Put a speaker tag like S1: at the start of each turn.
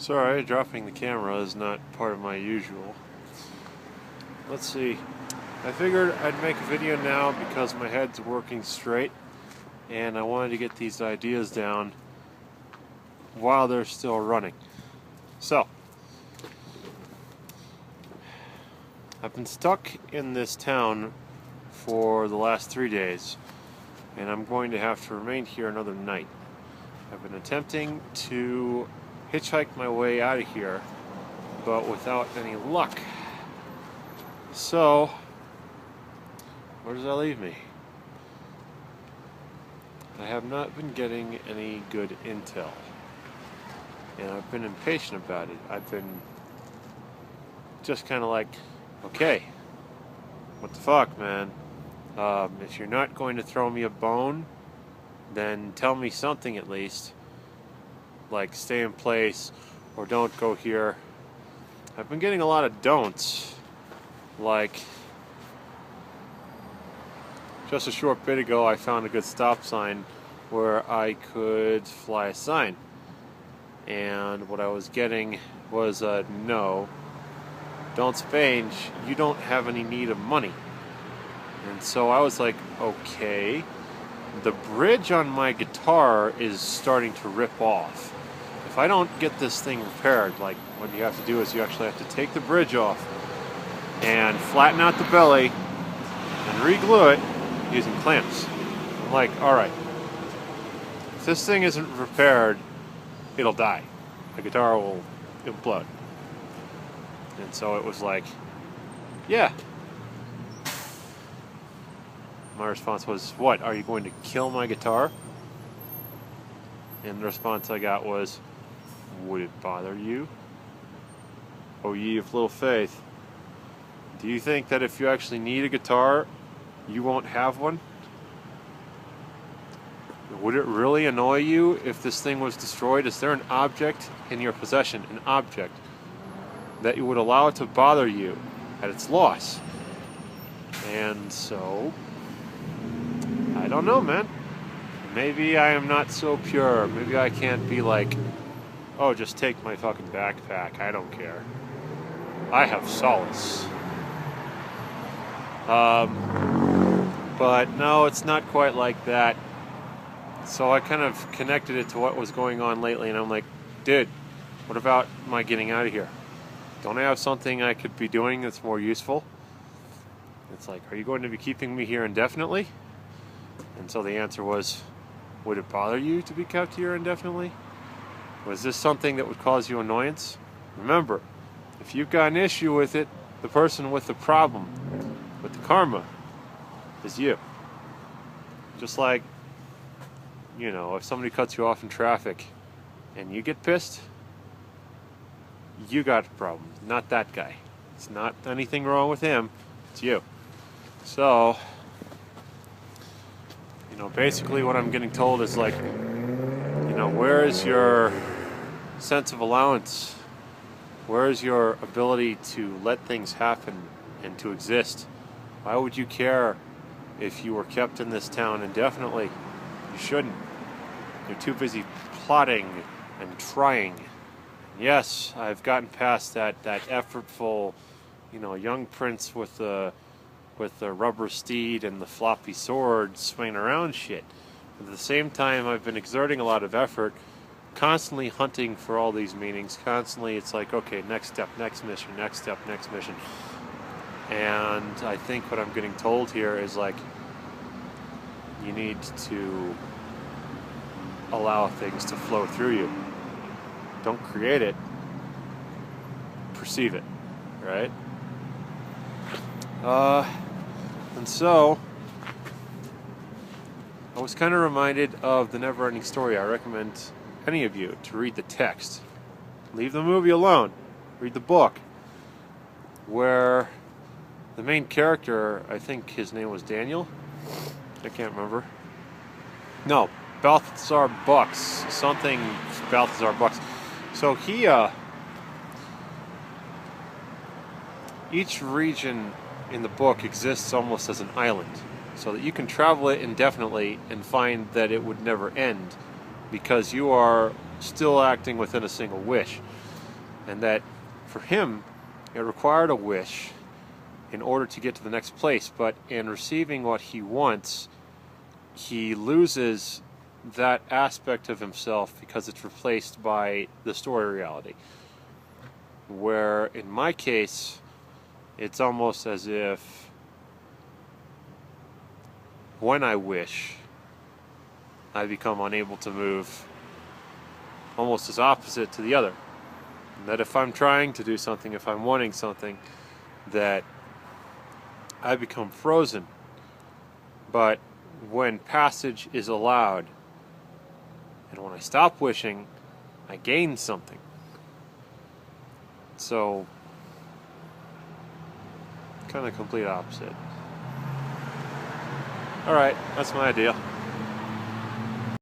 S1: Sorry, dropping the camera is not part of my usual. Let's see. I figured I'd make a video now because my head's working straight and I wanted to get these ideas down while they're still running. So, I've been stuck in this town for the last 3 days and I'm going to have to remain here another night. I've been attempting to hitchhike my way out of here, but without any luck. So, where does that leave me? I have not been getting any good intel, and I've been impatient about it. I've been just kind of like, okay, what the fuck, man? If you're not going to throw me a bone, then tell me something at least. Like, stay in place, or don't go here. I've been getting a lot of don'ts. Like, just a short bit ago I found a good stop sign where I could fly a sign. And what I was getting was a no. Don't Spange, you don't have any need of money. And so I was like, okay. The bridge on my guitar is starting to rip off. If I don't get this thing repaired, like, what you have to do is you actually have to take the bridge off and flatten out the belly and re-glue it using clamps. I'm like, alright, if this thing isn't repaired, it'll die. The guitar will implode. And so it was like, yeah. My response was, what, are you going to kill my guitar? And the response I got was, would it bother you? O ye of little faith. Do you think that if you actually need a guitar, you won't have one? Would it really annoy you if this thing was destroyed? Is there an object in your possession, an object, that you would allow it to bother you at its loss? And so, I don't know, man. Maybe I am not so pure. Maybe I can't be like, oh, just take my fucking backpack. I don't care. I have solace. But no, it's not quite like that. So I kind of connected it to what was going on lately, and I'm like, dude, what about my getting out of here? Don't I have something I could be doing that's more useful? It's like, are you going to be keeping me here indefinitely? And so the answer was, would it bother you to be kept here indefinitely? Was this something that would cause you annoyance? Remember, if you've got an issue with it, the person with the problem, with the karma, is you. Just like, you know, if somebody cuts you off in traffic and you get pissed, you got a problem, not that guy. It's not anything wrong with him, it's you. So, you know, basically what I'm getting told is like, you know, where is your sense of allowance? Where is your ability to let things happen and to exist? Why would you care if you were kept in this town indefinitely? You shouldn't. You're too busy plotting and trying. Yes, I've gotten past that effortful, you know, young prince with the rubber steed and the floppy sword swinging around shit. At the same time, I've been exerting a lot of effort, constantly hunting for all these meanings. Constantly, it's like, okay, next step, next mission, next step, next mission. And I think what I'm getting told here is like, you need to allow things to flow through you. Don't create it, perceive it, right? And so, I was kind of reminded of The Never-Ending Story. I recommend any of you to read the text. Leave the movie alone. Read the book. Where the main character, I think his name was Daniel. I can't remember. No, Balthazar Bucks. Something Balthazar Bucks. So he, each region in the book exists almost as an island, so that you can travel it indefinitely and find that it would never end because you are still acting within a single wish. and that for him it required a wish in order to get to the next place, but in receiving what he wants, he loses that aspect of himself because it's replaced by the story reality. Where in my case, it's almost as if when I wish, I become unable to move, almost as opposite to the other. And that if I'm trying to do something, if I'm wanting something, that I become frozen. But when passage is allowed, and when I stop wishing, I gain something. So, kind of complete opposite. Alright, that's my idea.